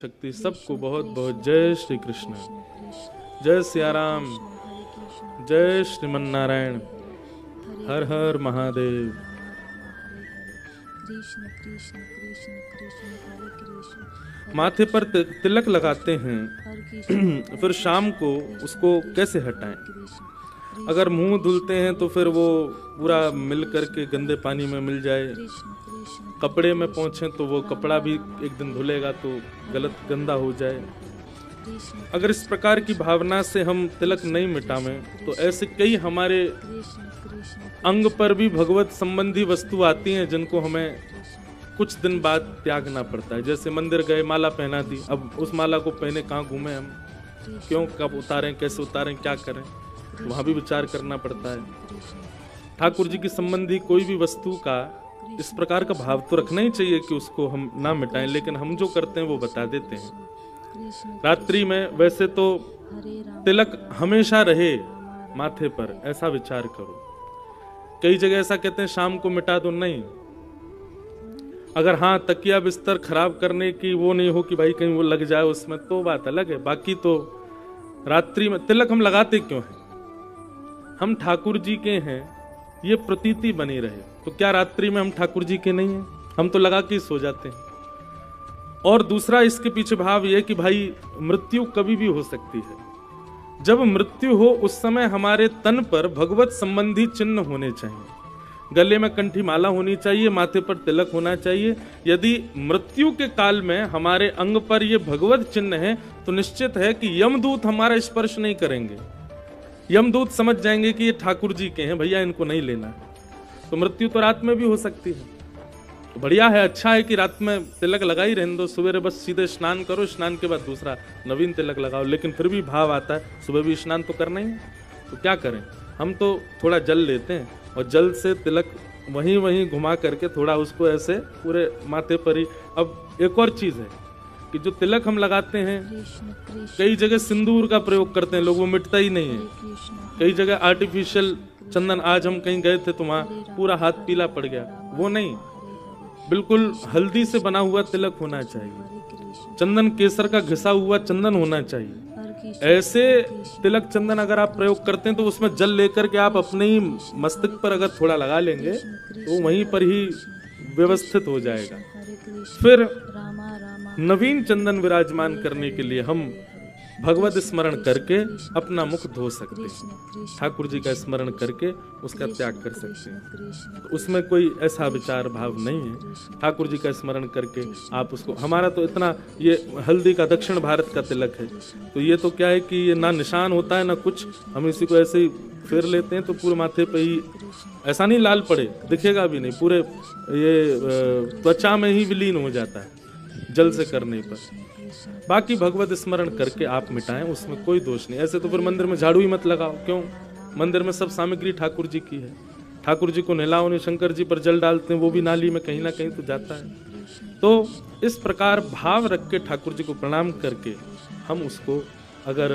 शक्ति सबको बहुत बहुत जय श्री कृष्ण, जय सिया राम, जय श्रीमन नारायण, हर हर महादेव। माथे पर तिलक लगाते हैं फिर शाम को उसको कैसे हटाएं? अगर मुंह धुलते हैं तो फिर वो पूरा मिल करके गंदे पानी में मिल जाए, कपड़े में पहुंचे तो वो कपड़ा भी एक दिन धुलेगा तो गलत गंदा हो जाए। अगर इस प्रकार की भावना से हम तिलक नहीं मिटावें तो ऐसे कई हमारे अंग पर भी भगवत संबंधी वस्तु आती हैं जिनको हमें कुछ दिन बाद त्यागना पड़ता है। जैसे मंदिर गए, माला पहना दी, अब उस माला को पहने कहाँ घूमे हम, क्यों, कब उतारें, कैसे उतारें, क्या करें, तो वहाँ भी विचार करना पड़ता है। ठाकुर जी की संबंधी कोई भी वस्तु का इस प्रकार का भाव तो रखना ही चाहिए कि उसको हम ना मिटाएं, लेकिन हम जो करते हैं वो बता देते हैं। रात्रि में वैसे तो तिलक हमेशा रहे माथे पर, ऐसा विचार करो। कई जगह ऐसा कहते हैं शाम को मिटा दो, नहीं। अगर हाँ तकिया बिस्तर खराब करने की वो नहीं हो कि भाई कहीं वो लग जाए उसमें, तो बात अलग है। बाकी तो रात्रि में तिलक हम लगाते क्यों हैं? हम ठाकुर जी के हैं, ये प्रतीति बनी रहे। तो क्या रात्रि में हम ठाकुर जी के नहीं हैं? हम तो लगा के ही सो जाते हैं। और दूसरा इसके पीछे भाव ये कि भाई मृत्यु कभी भी हो सकती है। जब मृत्यु हो उस समय हमारे तन पर भगवत संबंधी चिन्ह होने चाहिए, गले में कंठी माला होनी चाहिए, माथे पर तिलक होना चाहिए। यदि मृत्यु के काल में हमारे अंग पर ये भगवत चिन्ह है तो निश्चित है कि यमदूत हमारा स्पर्श नहीं करेंगे। यमदूत समझ जाएंगे कि ये ठाकुर जी के हैं, भैया इनको नहीं लेना। तो मृत्यु तो रात में भी हो सकती है। तो बढ़िया है, अच्छा है कि रात में तिलक लगा ही रहने दो। सवेरे बस सीधे स्नान करो, स्नान के बाद दूसरा नवीन तिलक लगाओ। लेकिन फिर भी भाव आता है सुबह भी स्नान तो करना ही है, तो क्या करें? हम तो थोड़ा जल लेते हैं और जल से तिलक वहीं वहीं घुमा करके थोड़ा उसको ऐसे पूरे माथे पर ही। अब एक और चीज है कि जो तिलक हम लगाते हैं, कई जगह सिंदूर का प्रयोग करते हैं लोग, वो मिटता ही नहीं है। कई जगह आर्टिफिशियल चंदन, आज हम कहीं गए थे तो वहाँ पूरा हाथ पीला पड़ गया, वो नहीं। बिल्कुल हल्दी से बना हुआ तिलक होना चाहिए, चंदन केसर का घिसा हुआ चंदन होना चाहिए। ऐसे तिलक चंदन अगर आप प्रयोग करते हैं तो उसमें जल लेकर के आप अपने ही मस्तक पर अगर थोड़ा लगा लेंगे तो वहीं पर ही व्यवस्थित हो जाएगा। फिर नवीन चंदन विराजमान करने के लिए हम भगवत स्मरण करके अपना मुख धो सकते हैं, ठाकुर जी का स्मरण करके उसका त्याग कर सकते हैं। तो उसमें कोई ऐसा विचार भाव नहीं है। ठाकुर जी का स्मरण करके आप उसको, हमारा तो इतना ये हल्दी का दक्षिण भारत का तिलक है, तो ये तो क्या है कि ये ना निशान होता है ना कुछ, हम इसी को ऐसे ही फेर लेते हैं तो पूरे माथे पे ही, ऐसा नहीं लाल पड़े, दिखेगा भी नहीं, पूरे ये त्वचा में ही विलीन हो जाता है जल से करने पर। बाकी भगवत स्मरण करके आप मिटाएं, उसमें कोई दोष नहीं। ऐसे तो फिर मंदिर में झाड़ू ही मत लगाओ, क्यों? मंदिर में सब सामग्री ठाकुर जी की है, ठाकुर जी को नहलाओ नहीं, शंकर जी पर जल डालते हैं, वो भी नाली में कहीं ना कहीं तो जाता है। तो इस प्रकार भाव रख के ठाकुर जी को प्रणाम करके हम उसको अगर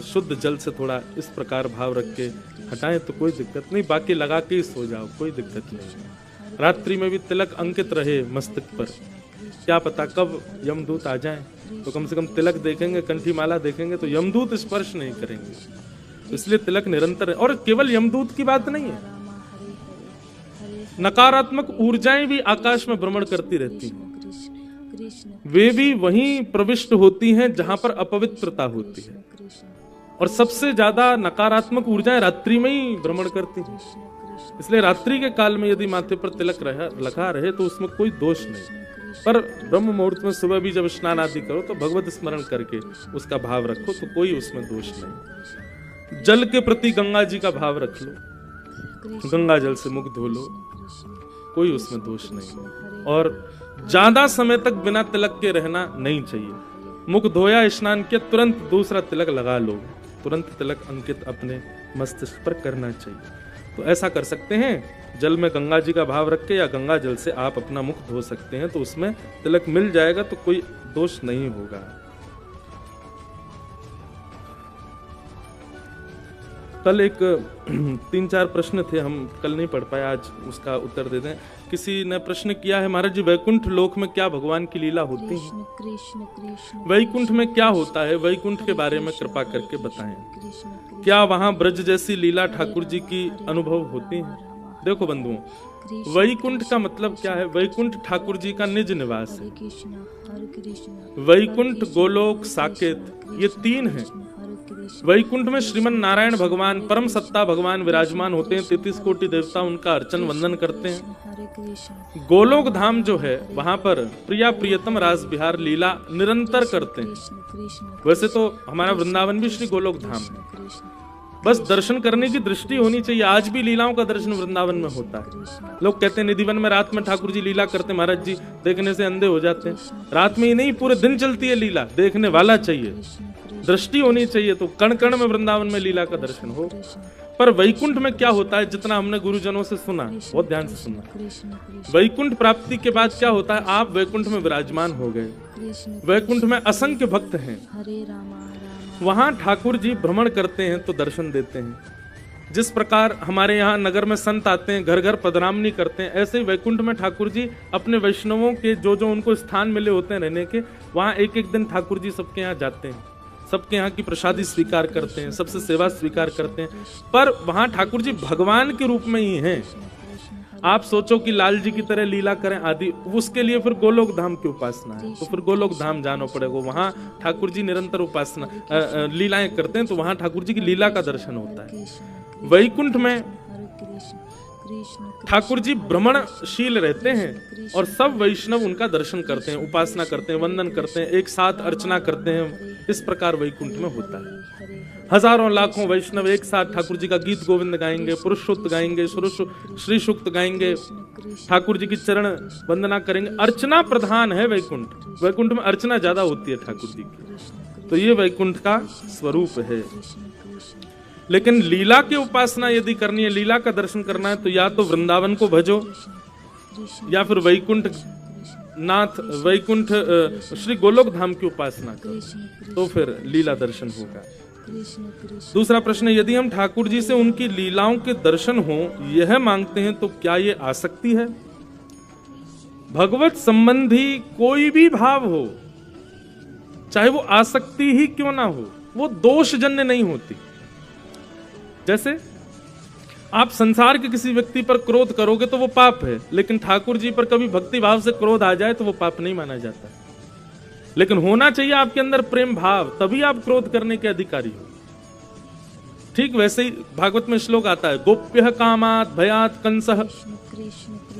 शुद्ध जल से थोड़ा इस प्रकार भाव रख के हटाएं तो कोई दिक्कत नहीं। बाकी लगा के ही सो जाओ, कोई दिक्कत नहीं। रात्रि में भी तिलक अंकित रहे मस्तक पर, क्या पता कब यमदूत आ जाएं, तो कम से कम तिलक देखेंगे, कंठी माला देखेंगे तो यमदूत स्पर्श नहीं करेंगे। तो इसलिए तिलक निरंतर है। और केवल यमदूत की बात नहीं है, नकारात्मक ऊर्जाएं भी आकाश में भ्रमण करती रहती हैं, वे भी वहीं प्रविष्ट होती हैं जहां पर अपवित्रता होती है। और सबसे ज्यादा नकारात्मक ऊर्जाएं रात्रि में ही भ्रमण करती हैं। इसलिए रात्रि के काल में यदि माथे पर तिलक लगा रहे तो उसमें कोई दोष नहीं। पर ब्रह्म मुहूर्त में सुबह भी जब स्नान आदि करो तो भगवत स्मरण करके उसका भाव रखो, तो कोई उसमें दोष नहीं। जल के प्रति गंगा जी का भाव रख लो, गंगा जल से मुख धो लो, कोई उसमें दोष नहीं। और ज्यादा समय तक बिना तिलक के रहना नहीं चाहिए। मुख धोया, स्नान किया, तुरंत दूसरा तिलक लगा लो, तुरंत तिलक अंकित अपने मस्तिष्क पर करना चाहिए। तो ऐसा कर सकते हैं, जल में गंगा जी का भाव रख के या गंगा जल से आप अपना मुख धो सकते हैं, तो उसमें तिलक मिल जाएगा, तो कोई दोष नहीं होगा। कल एक 3-4 प्रश्न थे, हम कल नहीं पढ़ पाए, आज उसका उत्तर दे दें। किसी ने प्रश्न किया है, महाराज जी वैकुंठ लोक में क्या भगवान की लीला होती है? वैकुंठ में क्या होता है, वैकुंठ के बारे में कृपा करके बताएं। क्या वहां ब्रज जैसी लीला ठाकुर जी की अनुभव होती है? देखो बंधुओं, वैकुंठ का मतलब क्या है? वैकुंठ ठाकुर जी का निज निवास है। वैकुंठ, गोलोक, साकेत, ये 3 हैं। वैकुंठ में श्रीमन नारायण भगवान, परम सत्ता भगवान विराजमान होते हैं। 33 कोटि देवता उनका अर्चन वंदन करते हैं। गोलोक धाम जो है, वहां पर प्रिया प्रियतम रास विहार लीला निरंतर करते हैं। वैसे तो हमारा वृंदावन भी श्री गोलोक धाम है, बस दर्शन करने की दृष्टि होनी चाहिए। आज भी लीलाओं का दर्शन वृंदावन में होता है। लोग कहते हैं निधिवन में रात में ठाकुर जी लीला करते, महाराज जी देखने से अंधे हो जाते हैं। रात में ही नहीं, पूरे दिन चलती है लीला। देखने वाला चाहिए, दृष्टि होनी चाहिए, तो कण कण में वृंदावन में लीला का दर्शन हो। पर वैकुंठ में क्या होता है, जितना हमने गुरुजनों से सुना, बहुत ध्यान से सुना। वैकुंठ प्राप्ति के बाद क्या होता है, आप वैकुंठ में विराजमान हो गए। वैकुंठ में असंख्य भक्त हैं, वहां ठाकुर जी भ्रमण करते हैं तो दर्शन देते हैं। जिस प्रकार हमारे यहाँ नगर में संत आते हैं, घर घर पधरामनी करते हैं, ऐसे ही वैकुंठ में ठाकुर जी अपने वैष्णवों के जो जो उनको स्थान मिले होते हैं रहने के, वहां एक एक दिन ठाकुर जी सबके यहाँ जाते हैं, सबके यहाँ की प्रसादी स्वीकार करते हैं, सबसे सेवा स्वीकार करते हैं। पर वहां ठाकुर जी भगवान के रूप में ही हैं। आप सोचो कि लाल जी की तरह लीला करें आदि, उसके लिए फिर गोलोक धाम की उपासना है, तो फिर गोलोक धाम जाना पड़ेगा। वहां ठाकुर जी निरंतर उपासना लीलाएं करते हैं, तो वहां ठाकुर जी की लीला का दर्शन होता है। वैकुंठ में ठाकुर जी भ्रमणशील रहते हैं और सब वैष्णव उनका दर्शन करते हैं, उपासना करते हैं, वंदन करते हैं, एक साथ अर्चना करते हैं। इस प्रकार वैकुंठ में होता है। हजारों लाखों वैष्णव एक साथ ठाकुर जी का गीत गोविंद गाएंगे, पुरुषोक्त गाएंगे, श्री सूक्त गाएंगे, ठाकुर जी की चरण वंदना करेंगे। अर्चना प्रधान है वैकुंठ। वैकुंठ में अर्चना ज्यादा होती है ठाकुर जी की, तो ये वैकुंठ का स्वरूप है। लेकिन लीला की उपासना यदि करनी है, लीला का दर्शन करना है, तो या तो वृंदावन को भजो या फिर वैकुंठ नाथ, वैकुंठ श्री गोलोक धाम की उपासना करो, तो फिर लीला दर्शन होगा। दूसरा प्रश्न, यदि हम ठाकुर जी से उनकी लीलाओं के दर्शन हो यह मांगते हैं तो क्या ये आसक्ति है? भगवत संबंधी कोई भी भाव हो, चाहे वो आसक्ति ही क्यों ना हो, वो दोषजन्य नहीं होती। जैसे आप संसार के किसी व्यक्ति पर क्रोध करोगे तो वो पाप है, लेकिन ठाकुर जी पर कभी भक्ति भाव से क्रोध आ जाए तो वो पाप नहीं माना जाता। लेकिन होना चाहिए आपके अंदर प्रेम भाव, तभी आप क्रोध करने के अधिकारी हो। ठीक वैसे ही भागवत में श्लोक आता है, गोप्यः कामात् भयात् कंसः।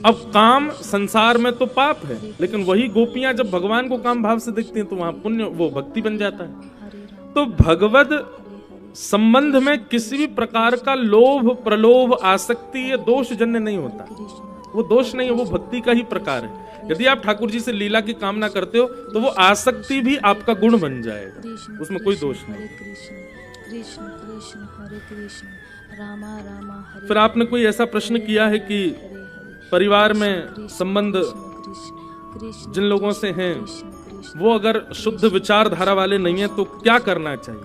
अब काम संसार में तो पाप है, लेकिन वही गोपियां जब भगवान को काम भाव से देखती हैं तो वहां पुण्य, वो भक्ति बन जाता है। तो भगवत संबंध में किसी भी प्रकार का लोभ, प्रलोभ, आसक्ति ये दोषजन्य नहीं होता। वो दोष नहीं है, वो भक्ति का ही प्रकार है। यदि आप ठाकुर जी से लीला की कामना करते हो तो वो आसक्ति भी आपका गुण बन जाएगा, उसमें कोई दोष नहीं। फिर आपने कोई ऐसा प्रश्न किया है कि परिवार में संबंध जिन लोगों से हैं वो अगर शुद्ध विचारधारा वाले नहीं है तो क्या करना चाहिए?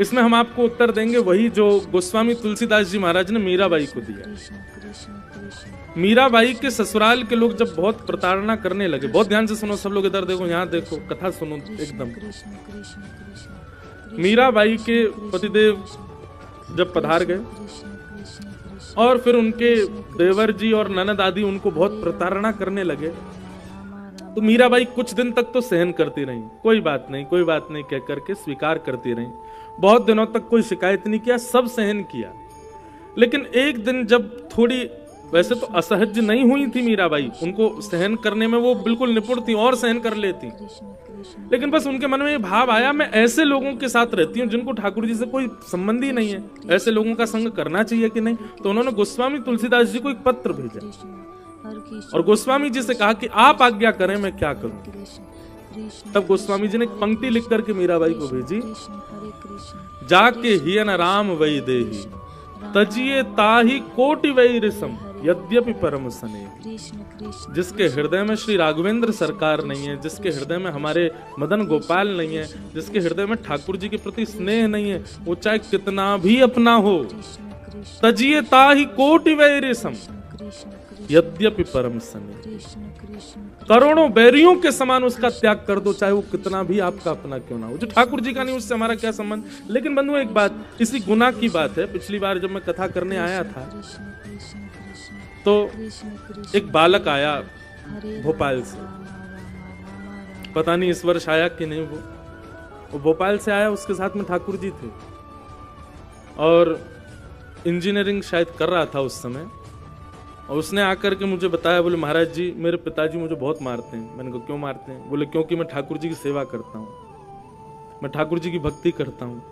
इसमें हम आपको उत्तर देंगे वही जो गोस्वामी तुलसीदास जी महाराज ने मीराबाई को दिया। मीराबाई के ससुराल के लोग जब बहुत प्रताड़ना करने लगे, बहुत ध्यान से सुनो सब लोग, इधर देखो, यहाँ देखो, कथा सुनो एकदम। मीराबाई के पतिदेव जब पधार गए और फिर उनके देवर जी और ननद आदि उनको बहुत प्रताड़ना करने लगे, तो मीराबाई कुछ दिन तक तो सहन करती रही, कोई बात नहीं कोई बात नहीं कह करके स्वीकार करती रही। बहुत दिनों तक कोई शिकायत नहीं किया, सब सहन किया। लेकिन एक दिन जब थोड़ी, वैसे तो असहज नहीं हुई थी मीराबाई, उनको सहन करने में वो बिल्कुल निपुण थी और सहन कर लेती, लेकिन बस उनके मन में ये भाव आया, मैं ऐसे लोगों के साथ रहती हूँ जिनको ठाकुर जी से कोई संबंध ही नहीं है, ऐसे लोगों का संग करना चाहिए कि नहीं। तो उन्होंने गोस्वामी तुलसीदास जी को एक पत्र भेजा और गोस्वामी जी से कहा कि आप आज्ञा करें मैं क्या करूं। तब गोस्वामी जी ने एक पंक्ति लिख करके मीराबाई को भेजी, जाके हियन राम वै देही तजिए ताही कोटि वै रिसम यद्यपि परम स्नेह। जिसके हृदय में श्री राघवेंद्र सरकार नहीं है, जिसके हृदय में हमारे मदन गोपाल नहीं है, जिसके हृदय में ठाकुर जी के प्रति स्नेह नहीं है, वो चाहे कितना भी अपना हो, तजिए ताहि कोटि वैरी सम, यद्यपि परम स्नेह। करोड़ों बैरियों के समान उसका त्याग कर दो, चाहे वो कितना भी आपका अपना क्यों ना हो। जो ठाकुर जी का नहीं, उससे हमारा क्या संबंध। लेकिन बंधु एक बात, इसी गुना की बात है, पिछली बार जब मैं कथा करने आया था तो एक बालक आया भोपाल से, पता नहीं इस वर्ष आया कि नहीं, वो भोपाल से आया, उसके साथ में ठाकुर जी थे और इंजीनियरिंग शायद कर रहा था उस समय। और उसने आकर के मुझे बताया, बोले महाराज जी मेरे पिताजी मुझे बहुत मारते हैं। मैंने कहा क्यों मारते हैं? बोले क्योंकि मैं ठाकुर जी की सेवा करता हूँ, मैं ठाकुर जी की भक्ति करता हूँ,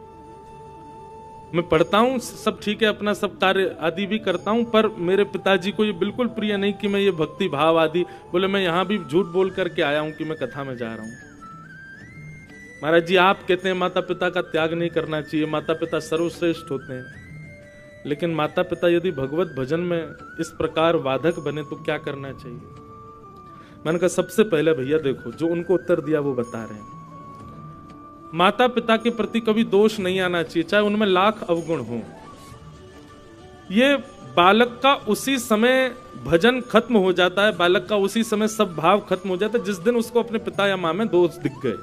मैं पढ़ता हूँ, सब ठीक है, अपना सब कार्य आदि भी करता हूँ, पर मेरे पिताजी को ये बिल्कुल प्रिय नहीं कि मैं ये भक्ति भाव आदि। बोले मैं यहाँ भी झूठ बोल करके आया हूँ कि मैं कथा में जा रहा हूँ। महाराज जी आप कहते हैं माता पिता का त्याग नहीं करना चाहिए, माता पिता सर्वश्रेष्ठ होते हैं, लेकिन माता पिता यदि भगवत भजन में इस प्रकार बाधक बने तो क्या करना चाहिए? मैंने कहा सबसे पहले भैया देखो, जो उनको उत्तर दिया वो बता रहे हैं, माता पिता के प्रति कभी दोष नहीं आना चाहिए, चाहे उनमें लाख अवगुण हो। ये बालक का उसी समय भजन खत्म हो जाता है, बालक का उसी समय सब भाव खत्म हो जाता है जिस दिन उसको अपने पिता या मां में दोष दिख गए।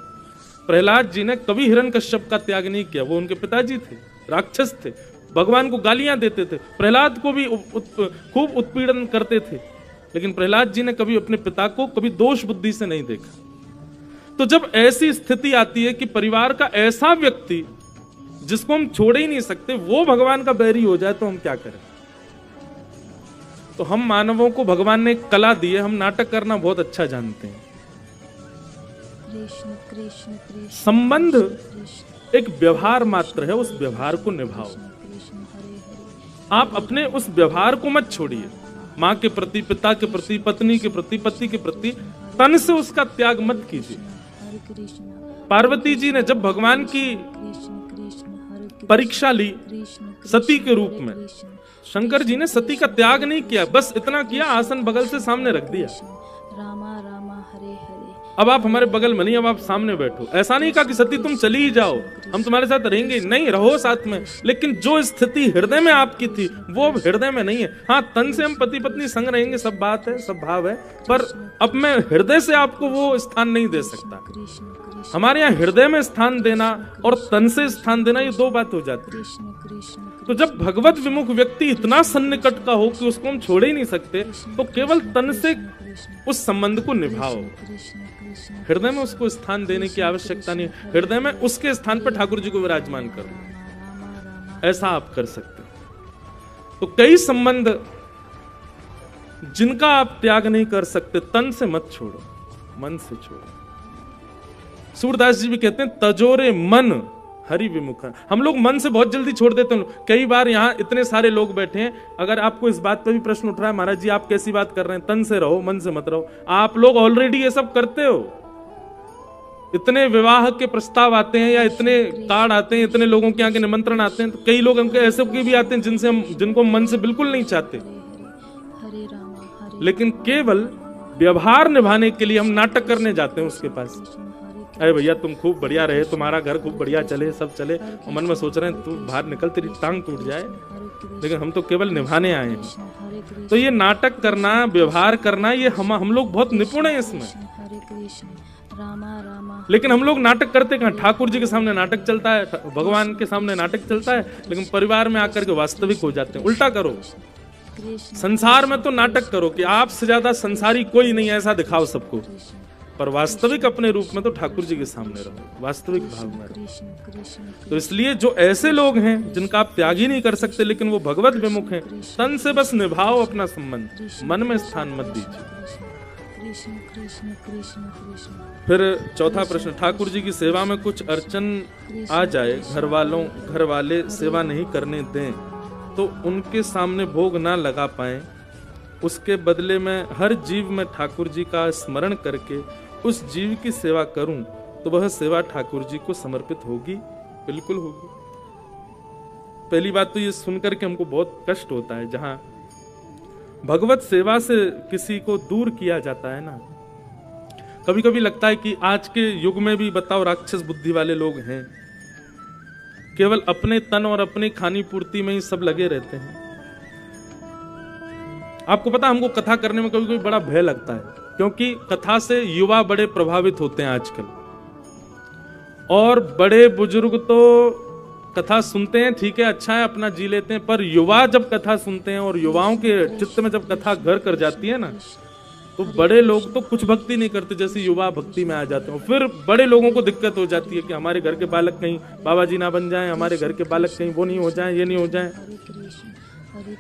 प्रहलाद जी ने कभी हिरण्यकश्यप का त्याग नहीं किया, वो उनके पिताजी थे, राक्षस थे, भगवान को गालियां देते थे, प्रहलाद को भी खूब उत्पीड़न करते थे, लेकिन प्रहलाद जी ने कभी अपने पिता को कभी दोष बुद्धि से नहीं देखा। तो जब ऐसी स्थिति आती है कि परिवार का ऐसा व्यक्ति जिसको हम छोड़ ही नहीं सकते वो भगवान का बैरी हो जाए तो हम क्या करें? तो हम मानवों को भगवान ने एक कला दी है, हम नाटक करना बहुत अच्छा जानते हैं। संबंध एक व्यवहार मात्र है, उस व्यवहार को निभाओ। आप अपने उस व्यवहार को मत छोड़िए। माँ के प्रति, पिता के प्रति, पत्नी के प्रति, पति के प्रति तन से उसका त्याग मत कीजिए। पार्वती जी ने जब भगवान की परीक्षा ली सती के रूप में, शंकर जी ने सती का त्याग नहीं किया, बस इतना किया, आसन बगल से सामने रख दिया। रामा रामा हरे हरे, अब आप हमारे बगल में नहीं, अब आप सामने बैठो। ऐसा नहीं कहा कि सती तुम चली ही जाओ, हम तुम्हारे साथ रहेंगे, नहीं, रहो साथ में, लेकिन जो स्थिति हृदय में आपकी थी वो हृदय में नहीं है। हाँ, तन से हम पति पत्नी संग रहेंगे, सब बात है, सब भाव है, पर अब मैं हृदय से आपको वो स्थान नहीं दे सकता। हमारे यहाँ हृदय में स्थान देना और तन से स्थान देना, ये दो बात हो जाती है। तो जब भगवत विमुख व्यक्ति इतना सन्निकट का हो कि उसको हम छोड़ ही नहीं सकते, तो केवल तन से उस संबंध को निभाओ, हृदय में उसको स्थान देने की आवश्यकता नहीं। हृदय में उसके स्थान पर ठाकुर जी को विराजमान करो, ऐसा आप कर सकते। तो कई संबंध जिनका आप त्याग नहीं कर सकते, तन से मत छोड़ो, मन से छोड़ो। सूरदास जी भी कहते हैं तजोरे मन हरि विमुख। हम लोग मन से बहुत जल्दी छोड़ देते हैं। कई बार यहाँ इतने सारे लोग बैठे हैं, अगर आपको इस बात पर भी प्रश्न उठ रहा है महाराज जी आप कैसी बात कर रहे हैं, तन से रहो मन से मत रहो, आप लोग ऑलरेडी ये सब करते हो। इतने विवाह के प्रस्ताव आते हैं या इतने कार्ड आते हैं, इतने लोगों के यहाँ के निमंत्रण आते हैं, तो कई लोग हमके ऐसे भी आते हैं जिनको हम मन से बिल्कुल नहीं चाहते, लेकिन केवल व्यवहार निभाने के लिए हम नाटक करने जाते हैं उसके पास। अरे भैया तुम खूब बढ़िया रहे, तुम्हारा घर खूब बढ़िया चले, सब चले, और मन में सोच रहे हैं तू बाहर निकल, तेरी टांग टूट जाए, लेकिन हम तो केवल निभाने आए हैं। तो ये नाटक करना, व्यवहार करना, ये हम लोग बहुत निपुण हैं इसमें। लेकिन हम लोग नाटक करते कहाँ? ठाकुर जी के सामने नाटक चलता है, भगवान के सामने नाटक चलता है, लेकिन परिवार में आकर के वास्तविक हो जाते हैं। उल्टा करो, संसार में तो नाटक करो कि आपसे ज्यादा संसारी कोई नहीं, ऐसा दिखाओ सबको, पर वास्तविक अपने रूप में तो ठाकुर जी के सामने रहो, वास्तविक भाव में रहो। तो इसलिए जो ऐसे लोग हैं जिनका आप त्याग ही नहीं कर सकते, लेकिन वो भगवत विमुख हैं, तन से बस निभाओ अपना संबंध, मन में स्थान मत दीजिए। फिर चौथा प्रश्न, ठाकुर जी की सेवा में कुछ अड़चन आ जाए, घर वाले सेवा नहीं करने दें तो उनके सामने भोग ना लगा पाए, उसके बदले में हर जीव में ठाकुर जी का स्मरण करके उस जीव की सेवा करूं तो वह सेवा ठाकुर जी को समर्पित होगी? बिल्कुल होगी। पहली बात तो ये सुनकर के हमको बहुत कष्ट होता है, जहां भगवत सेवा से किसी को दूर किया जाता है ना। कभी कभी लगता है कि आज के युग में भी बताओ राक्षस बुद्धि वाले लोग हैं, केवल अपने तन और अपनी खानी पूर्ति में ही सब लगे रहते हैं। आपको पता, हमको कथा करने में कभी कभी बड़ा भय लगता है, क्योंकि कथा से युवा बड़े प्रभावित होते हैं आजकल, और बड़े बुजुर्ग तो कथा सुनते हैं, ठीक है, अच्छा है, अपना जी लेते हैं, पर युवा जब कथा सुनते हैं और युवाओं के चित्त में जब कथा घर कर जाती है ना, तो बड़े लोग तो कुछ भक्ति नहीं करते, जैसे युवा भक्ति में आ जाते हैं। फिर बड़े लोगों को दिक्कत हो जाती है कि हमारे घर के बालक कहीं बाबा जी ना बन जाएं, हमारे घर के बालक कहीं वो नहीं हो जाएं, ये नहीं हो जाएं।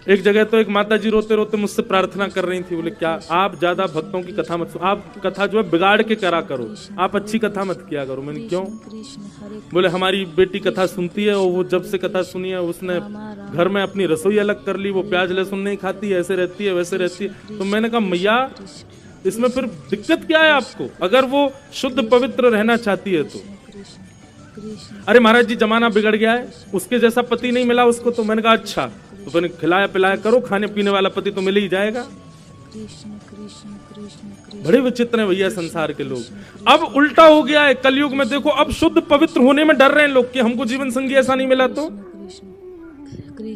एक जगह तो एक माता जी रोते रोते मुझसे प्रार्थना कर रही थी, बोले क्या आप ज्यादा भक्तों की कथा मत, आप कथा जो है बिगाड़ के करा करो, आप अच्छी कथा मत किया करो। मैंने क्यों? बोले हमारी बेटी कथा सुनती है और वो जब से कथा सुनी है उसने घर में अपनी रसोई अलग कर ली, वो प्याज लहसुन नहीं खाती, ऐसे रहती है वैसे रहती है। तो मैंने कहा मैया इसमें फिर दिक्कत क्या है आपको, अगर वो शुद्ध पवित्र रहना चाहती है तो। अरे महाराज जी जमाना बिगड़ गया है, उसके जैसा पति नहीं मिला उसको। तो मैंने कहा अच्छा, तो फिर खिलाया पिलाया करो, खाने पीने वाला पति तो मिल ही जाएगा। बड़े विचित्र हैं भैया संसार के लोग। अब उल्टा हो गया है कलयुग में, देखो अब शुद्ध पवित्र होने में डर रहे हैं लोग कि हमको जीवन संगी ऐसा नहीं मिला तो,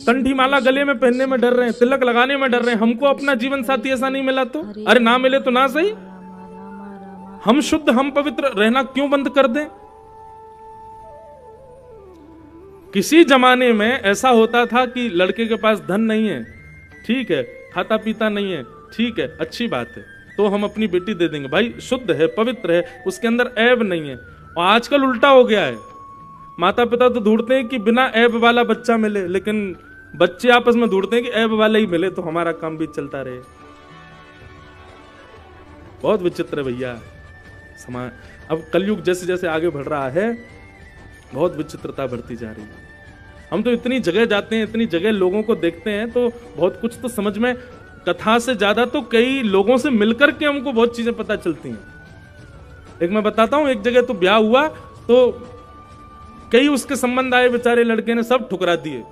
कंठी माला गले में पहनने में डर रहे हैं, तिलक लगाने में डर रहे हैं, हमको अपना जीवन साथी ऐसा नहीं मिला तो। अरे ना मिले तो ना सही, हम शुद्ध हम पवित्र रहना क्यों बंद कर दें? किसी जमाने में ऐसा होता था कि लड़के के पास धन नहीं है, ठीक है, खाता पीता नहीं है, ठीक है, अच्छी बात है, तो हम अपनी बेटी दे देंगे, भाई शुद्ध है, पवित्र है, उसके अंदर ऐब नहीं है। और आजकल उल्टा हो गया है, माता पिता तो ढूंढते हैं कि बिना ऐब वाला बच्चा मिले, लेकिन बच्चे आपस में ढूंढते हैं कि ऐब वाला ही मिले तो हमारा काम भी चलता रहे। बहुत विचित्र है भैया समाज। अब कलयुग जैसे जैसे आगे बढ़ रहा है, बहुत विचित्रता बढ़ती जा रही है। हम तो इतनी जगह जाते हैं, इतनी जगह लोगों को देखते हैं, तो बहुत कुछ तो समझ में, कथा से ज्यादा तो कई लोगों से मिलकर के हमको बहुत चीजें पता चलती हैं। एक मैं बताता हूं, एक जगह तो ब्याह हुआ तो कई उसके संबंध आए, बेचारे लड़के ने सब ठुकरा दिए,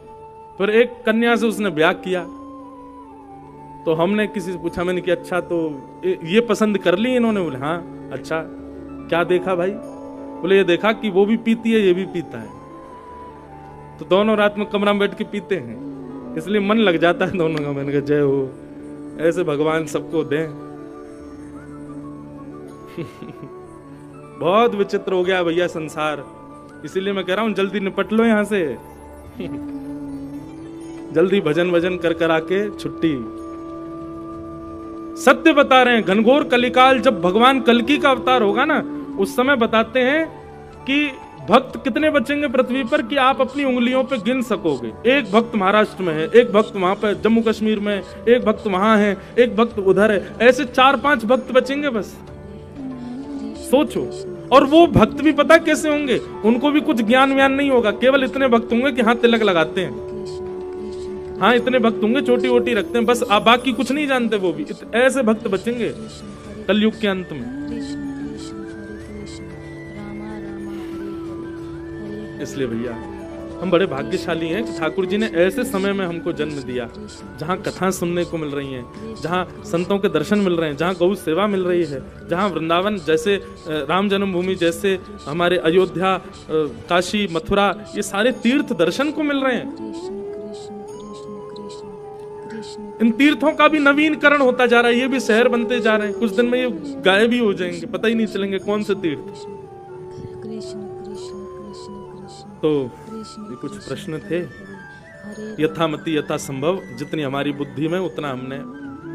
फिर एक कन्या से उसने ब्याह किया। तो हमने किसी से पूछा, मैंने कि अच्छा तो ये पसंद कर ली इन्होंने? बोले हाँ। अच्छा क्या देखा भाई? बोले ये देखा कि वो भी पीती है ये भी पीता है, तो दोनों रात में कमरा में बैठ के पीते हैं, इसलिए मन लग जाता है दोनों का। मैंने कहा जय हो, ऐसे भगवान सबको दें। बहुत विचित्र हो गया भैया संसार, इसीलिए मैं कह रहा हूं जल्दी निपट लो यहां से। जल्दी भजन वजन कर कर आके छुट्टी। सत्य बता रहे हैं, घनघोर कलिकाल जब भगवान कल्कि का अवतार होगा ना, उस समय बताते हैं कि भक्त कितने बचेंगे पृथ्वी पर कि आप अपनी उंगलियों पे गिन सकोगे। एक भक्त महाराष्ट्र में है, एक भक्त वहां पे जम्मू कश्मीर में, एक भक्त वहां है, एक भक्त उधर है, ऐसे 4-5 भक्त बचेंगे बस। सोचो, और वो भक्त भी पता कैसे होंगे, उनको भी कुछ ज्ञान व्यान नहीं होगा, केवल इतने भक्त होंगे कि हाँ तिलक लगाते हैं, हाँ इतने भक्त होंगे, चोटी वोटी रखते हैं बस, बाकी कुछ नहीं जानते। वो भी ऐसे भक्त बचेंगे कलयुग के अंत में। इसलिए भैया हम बड़े भाग्यशाली हैं कि ठाकुर जी ने ऐसे समय में हमको जन्म दिया, जहाँ कथाएं सुनने को मिल रही हैं, जहाँ संतों के दर्शन मिल रहे हैं, जहाँ गौ सेवा मिल रही है, जहाँ वृंदावन जैसे राम जन्मभूमि जैसे हमारे अयोध्या, काशी, मथुरा, ये सारे तीर्थ दर्शन को मिल रहे हैं। इन तीर्थों का भी नवीनीकरण होता जा रहा है, ये भी शहर बनते जा रहे हैं, कुछ दिन में ये गायब भी हो जाएंगे, पता ही नहीं चलेंगे कौन से तीर्थ। तो ये कुछ प्रश्न थे, यथामति यथा संभव, जितनी हमारी बुद्धि में उतना हमने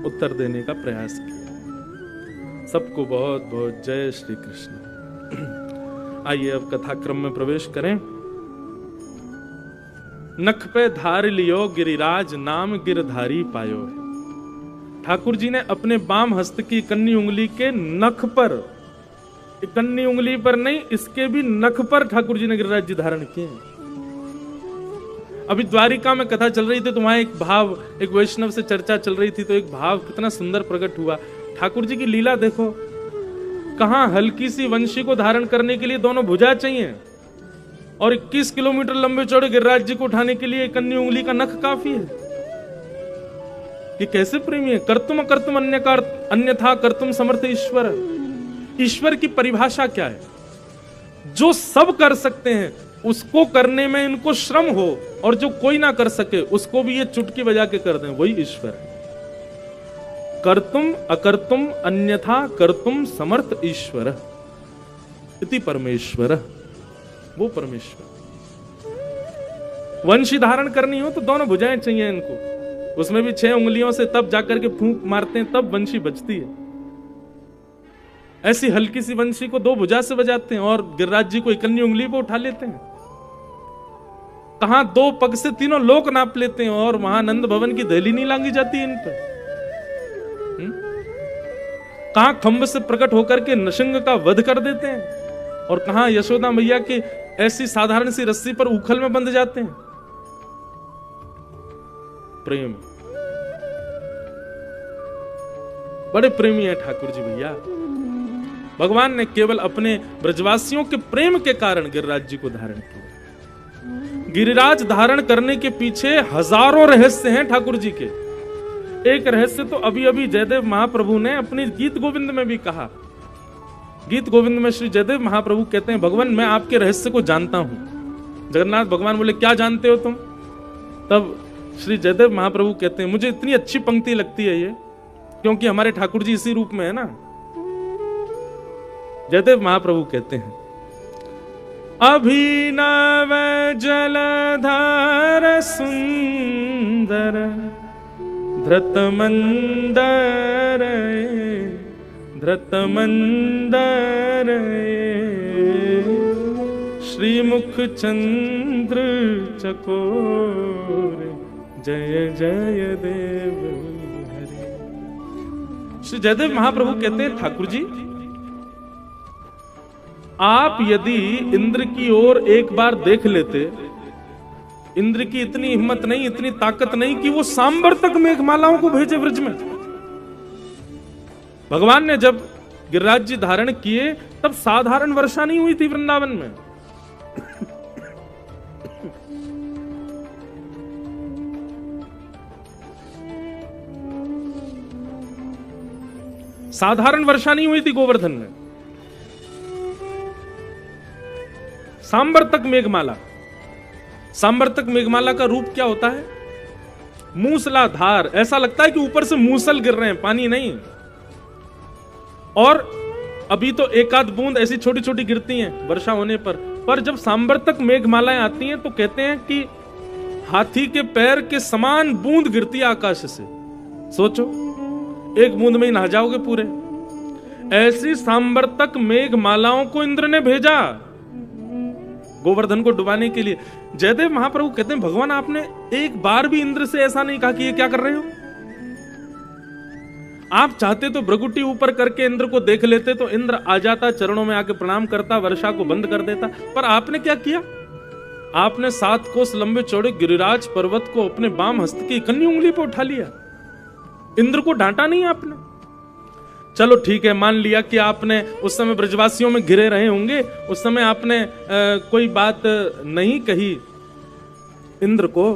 उत्तर देने का प्रयास किया। सबको बहुत बहुत जय श्री कृष्ण। आइए अब कथा क्रम में प्रवेश करें। नख पे धार लियो गिरिराज, नाम गिरधारी पायो। ठाकुर जी ने अपने बाम हस्त की कन्नी उंगली के नख पर, कन्नी उंगली पर नहीं, इसके भी नख पर ठाकुर जी ने गिरिराज जी धारण किए हैं। अभी द्वारिका में कथा चल रही थी तो वहां एक भाव, एक वैष्णव से चर्चा चल रही थी, तो एक भाव कितना सुंदर प्रकट हुआ। ठाकुर जी की लीला देखो, कहां हल्की सी वंशी को धारण करने के लिए दोनों भुजा चाहिए, और 21 किलोमीटर लंबे चौड़े गिरिराज जी को उठाने के लिए कन्नी उंगली का नख काफी है। ये कैसे प्रेमी है? कर्तुम अकर्तुम अन्यथा कर्तुम समर्थ ईश्वर। ईश्वर की परिभाषा क्या है? जो सब कर सकते हैं उसको करने में इनको श्रम हो, और जो कोई ना कर सके उसको भी ये चुटकी बजा के कर दें, वही ईश्वर है। कर्तुम अकर्तुम अन्यथा कर्तुम समर्थ ईश्वर इति परमेश्वर, वो परमेश्वर। वंशी धारण करनी हो तो दोनों भुजाएं चाहिए इनको, उसमें भी 6 उंगलियों से तब जाकर के फूंक मारते हैं, तब वंशी बजती है। ऐसी हल्की सी वंशी को 2 भुजा से बजाते हैं, और गिरिराज जी को इकन्नी उंगली पे उठा लेते हैं। कहां 2 पग से तीनों लोक नाप लेते हैं, और वहां नंद भवन की दहली नहीं लांगी जाती है इन पर। कहां खंभ से प्रकट होकर के नृसिंह का वध कर देते हैं, और कहां यशोदा मैया की ऐसी साधारण सी रस्सी पर उखल में बंध जाते हैं। प्रेम, बड़े प्रेमी है ठाकुर जी भैया। भगवान ने केवल अपने ब्रजवासियों के प्रेम के कारण गिरिराज जी को धारण किया। गिरिराज धारण करने के पीछे हजारों रहस्य हैं ठाकुर जी के। एक रहस्य तो अभी अभी जयदेव महाप्रभु ने अपनी गीत गोविंद में भी कहा। गीत गोविंद में श्री जयदेव महाप्रभु कहते हैं, भगवान मैं आपके रहस्य को जानता हूं। जगन्नाथ भगवान बोले क्या जानते हो तुम? तब श्री जयदेव महाप्रभु कहते हैं, मुझे इतनी अच्छी पंक्ति लगती है ये, क्योंकि हमारे ठाकुर जी इसी रूप में है ना। जयदेव महाप्रभु कहते हैं, अभिनव जलधार सुंदर धृत मंदर धृत मंदर श्रीमुख चंद्र चकोर जय जय देव हरे। श्री जयदेव महाप्रभु कहते हैं, ठाकुर जी आप यदि इंद्र की ओर एक बार देख लेते, इंद्र की इतनी हिम्मत नहीं, इतनी ताकत नहीं कि वो सांबर तक मेघमालाओं को भेजे ब्रज में। भगवान ने जब गिरिराज जी धारण किए तब साधारण वर्षा नहीं हुई थी वृंदावन में। साधारण वर्षा नहीं हुई थी गोवर्धन में, सांबर तक मेघमाला। सांबर तक मेघमाला का रूप क्या होता है? मूसलाधार, ऐसा लगता है कि ऊपर से मूसल गिर रहे हैं, पानी नहीं। और अभी तो एक आध बूंद ऐसी छोटी छोटी गिरती हैं वर्षा होने पर जब सांबर तक मेघमालाएं आती हैं तो कहते हैं कि हाथी के पैर के समान बूंद गिरती है आकाश से। सोचो, एक बूंद में ही नहा जाओगे पूरे। ऐसी सांबर तक मेघमालाओं को इंद्र ने भेजा गोवर्धन को डुबाने के लिए। जयदेव महाप्रभु कहते हैं, भगवान आपने एक बार भी इंद्र से ऐसा नहीं कहा कि ये क्या कर रहे हो। आप चाहते तो भ्रगुटी ऊपर करके इंद्र को देख लेते तो इंद्र आ जाता, चरणों में आके प्रणाम करता, वर्षा को बंद कर देता। पर आपने क्या किया? आपने 7 कोस लंबे चौड़े गिरिराज पर्वत को अपने बाम हस्त की इकन्नी उंगली पर उठा लिया। इंद्र को डांटा नहीं आपने। चलो ठीक है, मान लिया कि आपने उस समय ब्रजवासियों में घिरे रहे होंगे, उस समय आपने कोई बात नहीं कही इंद्र को,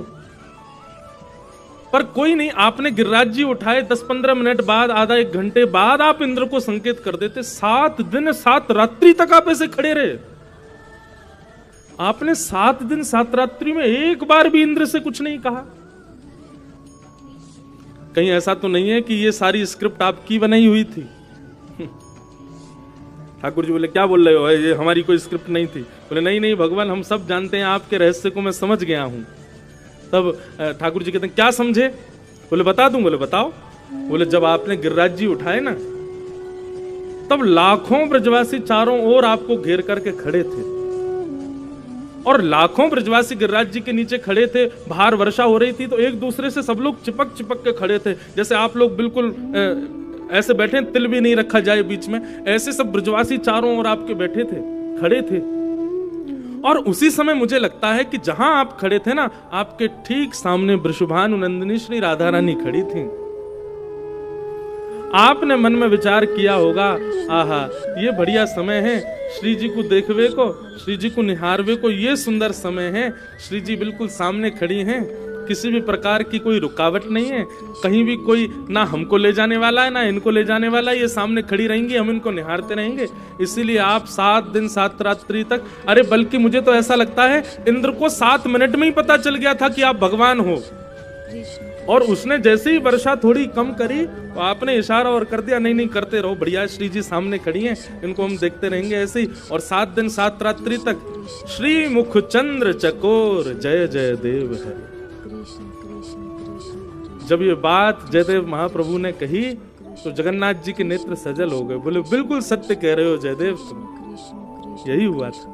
पर कोई नहीं, आपने गिरिराज जी उठाए 10-15 मिनट बाद, आधा 1 घंटे बाद आप इंद्र को संकेत कर देते। 7 दिन 7 रात्रि तक आप ऐसे खड़े रहे। आपने 7 दिन 7 रात्रि में एक बार भी इंद्र से कुछ नहीं कहा। कहीं ऐसा तो नहीं है कि ये सारी स्क्रिप्ट आपकी बनाई हुई थी? ठाकुर जी बोले, क्या बोल रहे हो, ये हमारी कोई स्क्रिप्ट नहीं थी। बोले नहीं नहीं भगवान, हम सब जानते हैं, आपके रहस्य को मैं समझ गया हूं। तब ठाकुर जी कहते हैं, क्या समझे? बोले बता दूं। बोले बताओ। बोले जब आपने गिरिराज जी उठाए ना, तब लाखों ब्रजवासी चारों ओर आपको घेर करके खड़े थे, और लाखों ब्रजवासी गिरिराज जी के नीचे खड़े थे। बाहर वर्षा हो रही थी तो एक दूसरे से सब लोग चिपक चिपक के खड़े थे, जैसे आप लोग बिल्कुल ऐसे बैठे, तिल भी नहीं रखा जाए बीच में, ऐसे सब ब्रजवासी चारों ओर आपके बैठे थे, खड़े थे। और उसी समय मुझे लगता है कि जहां आप खड़े थे ना, आपके ठीक सामने वृषभानु नंदिनी श्री राधा रानी खड़ी थी। आपने मन में विचार किया होगा, आहा ये बढ़िया समय है श्री जी को देखवे को, श्री जी को निहारवे को, ये सुंदर समय है। श्री जी बिल्कुल सामने खड़ी हैं किसी भी प्रकार की कोई रुकावट नहीं है, कहीं भी कोई ना हमको ले जाने वाला है ना इनको ले जाने वाला है, ये सामने खड़ी रहेंगी, हम इनको निहारते रहेंगे। इसीलिए आप 7 दिन 7 रात्रि तक, अरे बल्कि मुझे तो ऐसा लगता है इंद्र को 7 मिनट में ही पता चल गया था कि आप भगवान हो, और उसने जैसे ही वर्षा थोड़ी कम करी तो आपने इशारा और कर दिया, नहीं नहीं करते रहो, बढ़िया श्री जी सामने खड़ी हैं, इनको हम देखते रहेंगे ऐसे ही। और 7 दिन 7 रात्रि तक श्री मुख चंद्र चकोर जय जय देव है। जब ये बात जयदेव महाप्रभु ने कही तो जगन्नाथ जी के नेत्र सजल हो गए, बोले बिल्कुल सत्य कह रहे हो जयदेव तुम, यही हुआ था।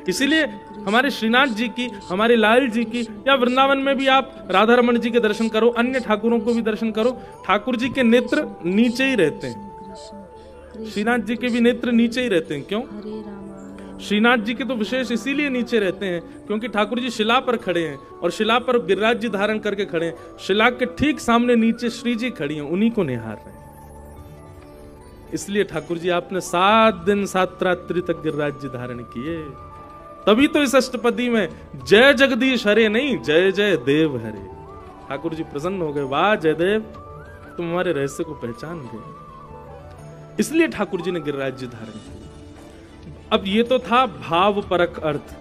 इसीलिए हमारे श्रीनाथ जी की, हमारे लाल जी की, या वृंदावन में भी आप राधा रमन जी के दर्शन करो, अन्य ठाकुरों को भी दर्शन करो, ठाकुर जी के नेत्र नीचे ही रहते हैं। श्रीनाथ जी के भी नेत्र नीचे ही रहते हैं। क्यों? श्रीनाथ जी के तो विशेष इसीलिए नीचे रहते हैं क्योंकि ठाकुर जी शिला पर खड़े हैं और शिला पर गिरिराज जी धारण करके खड़े हैं। शिला के ठीक सामने नीचे श्री जी खड़ी हैं, उन्हीं को निहार रहे हैं। इसलिए ठाकुर जी आपने 7 दिन 7 रात्रि तक गिरिराज जी धारण किए। तभी तो इस अष्टपदी में जय जगदीश हरे नहीं, जय जय देव हरे। ठाकुर जी प्रसन्न हो गए, वाह जयदेव तुम हमारे रहस्य को पहचान गए। इसलिए ठाकुर जी ने गिरिराज जी धारण किया। अब ये तो था भाव परक अर्थ,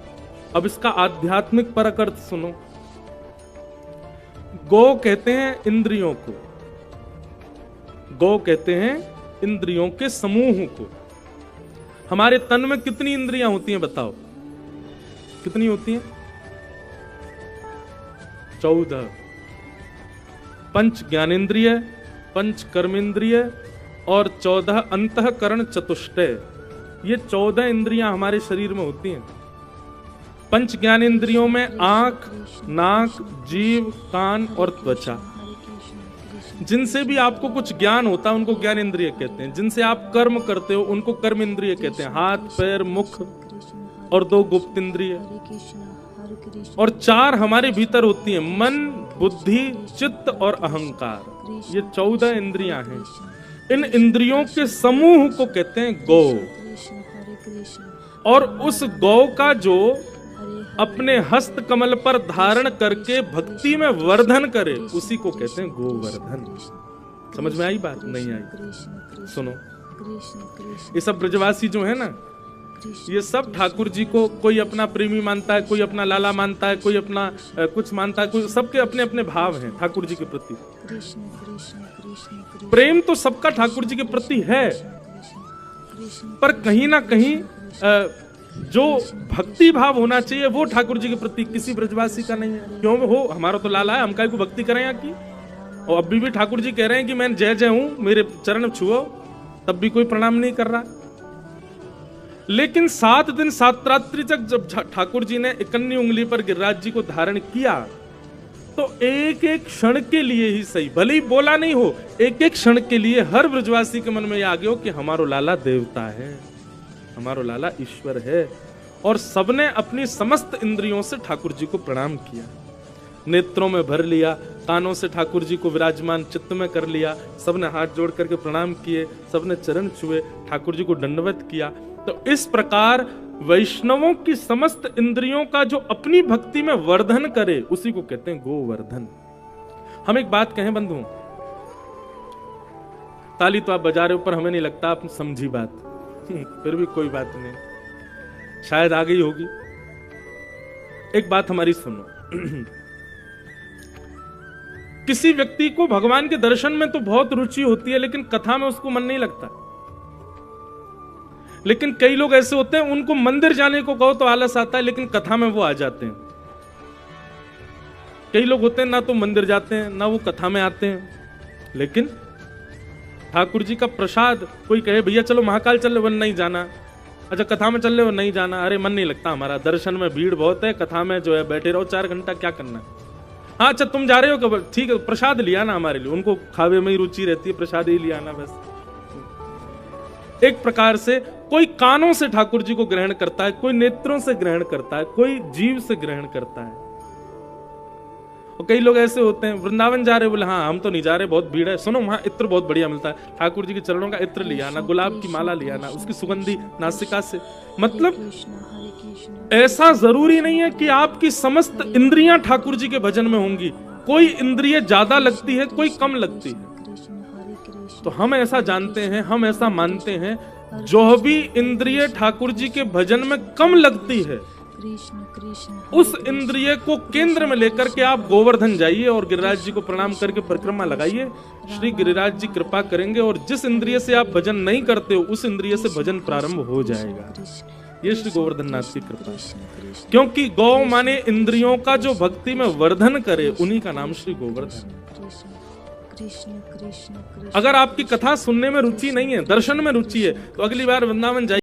अब इसका आध्यात्मिक परक अर्थ सुनो। गो कहते हैं इंद्रियों को, गो कहते हैं इंद्रियों के समूह को। हमारे तन में कितनी इंद्रियां होती हैं बताओ, कितनी होती हैं? 14। 5 ज्ञानेन्द्रिय, 5 कर्मेंद्रिय और 14 अंतःकरण चतुष्टय। ये 14 इंद्रियां हमारे शरीर में होती हैं। 5 ज्ञानेन्द्रियों में आंख, नाक, जीभ, कान और त्वचा। जिनसे भी आपको कुछ ज्ञान होता है उनको ज्ञान इंद्रिय कहते हैं। जिनसे आप कर्म करते हो उनको कर्म इंद्रिय कहते हैं। हाथ, पैर, मुख और 2 गुप्त इंद्रिय, और 4 हमारे भीतर होती हैं, मन, बुद्धि, चित्त और अहंकार। ये 14 इंद्रियां हैं। इन इंद्रियों के समूह को कहते हैं गौ। और उस गौ का जो अपने हस्त कमल पर धारण करके भक्ति में वर्धन करे उसी को कहते हैं गोवर्धन। समझ में आई बात? नहीं आई? सुनो, ये सब ब्रजवासी जो है ना, ये सब ठाकुर जी को कोई अपना प्रेमी मानता है, कोई अपना लाला मानता है, कोई अपना कुछ मानता है, कोई, सबके अपने अपने भाव हैं ठाकुर जी के प्रति। प्रेम तो सबका ठाकुर जी के प्रति है, पर कहीं ना कहीं जो भक्ति भाव होना चाहिए वो ठाकुर जी के प्रति किसी ब्रजवासी का नहीं है। क्यों हो? हमारा तो लाला है, हम काहे को भक्ति करें यहाँ की? और अभी भी ठाकुर जी कह रहे हैं कि मैं जय जय हूं, मेरे चरण छुओ, तब भी कोई प्रणाम नहीं कर रहा। लेकिन 7 दिन 7 रात्रि तक जब ठाकुर जी ने 51 उंगली पर गिरिराज जी को धारण किया तो एक एक क्षण के लिए ही सही, भले ही बोला नहीं हो, एक एक क्षण के लिए हर ब्रजवासी के मन में आ गया कि हमारो लाला देवता है, हमारो लाला ईश्वर है। और सबने अपनी समस्त इंद्रियों से ठाकुर जी को प्रणाम किया, नेत्रों में भर लिया, कानों से ठाकुर जी को विराजमान चित्त में कर लिया, सबने हाथ जोड़ करके प्रणाम किए, सबने चरण छुए, ठाकुर जी को दंडवत किया। तो इस प्रकार वैष्णवों की समस्त इंद्रियों का जो अपनी भक्ति में वर्धन करे उसी को कहते हैं गोवर्धन। हम एक बात कहें बंधुओं, ताली तो आप बजा रहे हो पर हमें नहीं लगता आप समझी बात, फिर भी कोई बात नहीं, शायद आ गई होगी। एक बात हमारी सुनो, किसी व्यक्ति को भगवान के दर्शन में तो बहुत रुचि होती है लेकिन कथा में उसको मन नहीं लगता। लेकिन कई लोग ऐसे होते हैं उनको मंदिर जाने को कहो तो आलस आता है लेकिन कथा में वो आ जाते हैं। कई लोग होते हैं ना तो मंदिर जाते हैं ना वो कथा में आते हैं। लेकिन ठाकुर जी का प्रसाद, कोई कहे भैया चलो महाकाल चल रहे, वन नहीं जाना, अच्छा कथा में चल रहे हो नहीं जाना, अरे मन नहीं लगता हमारा, दर्शन में भीड़ बहुत है, कथा में जो है बैठे रहो 4 घंटा क्या करना है। हाँ अच्छा तुम जा रहे हो कब, ठीक है प्रसाद लिया ना, हमारे लिए उनको खावे में ही रुचि रहती है, प्रसाद ही लिया ना बस। एक प्रकार से कोई कानों से ठाकुर जी को ग्रहण करता है, कोई नेत्रों से ग्रहण करता है, कोई जीव से ग्रहण करता है। और कई लोग ऐसे होते हैं वृंदावन जा रहे, बोले हाँ हम तो नहीं जा रहे, बहुत भीड़ है, सुनो वहां इत्र बहुत बढ़िया मिलता है, ठाकुर जी के चरणों का इत्र लिया ना, गुलाब की माला लिया ना, उसकी सुगंधी नासिका से। मतलब ऐसा जरूरी नहीं है कि आपकी समस्त इंद्रियां ठाकुर जी के भजन में होंगी, कोई इंद्रिय ज्यादा लगती है, कोई कम लगती है। कृष्ण हरे कृष्ण तो हम ऐसा जानते हैं, हम ऐसा मानते हैं, जो भी इंद्रिय ठाकुर जी के भजन में कम लगती है, कृष्ण कृष्ण उस इंद्रिय को केंद्र में लेकर के आप गोवर्धन जाइए और गिरिराज जी को प्रणाम करके परिक्रमा लगाइए। श्री गिरिराज जी कृपा करेंगे और जिस इंद्रिय से आप भजन नहीं करते हो उस इंद्रिय से भजन प्रारंभ हो जाएगा। ये श्री गोवर्धन नाथ की कृपा है। क्योंकि गौ माने इंद्रियों का जो भक्ति में वर्धन करे, उन्हीं का नाम श्री गोवर्धन। कृष्ण कृष्ण कृष्ण। अगर आपकी कथा सुनने में रुचि नहीं है, दर्शन में रुचि है, तो अगली बार वृंदावन जाइए।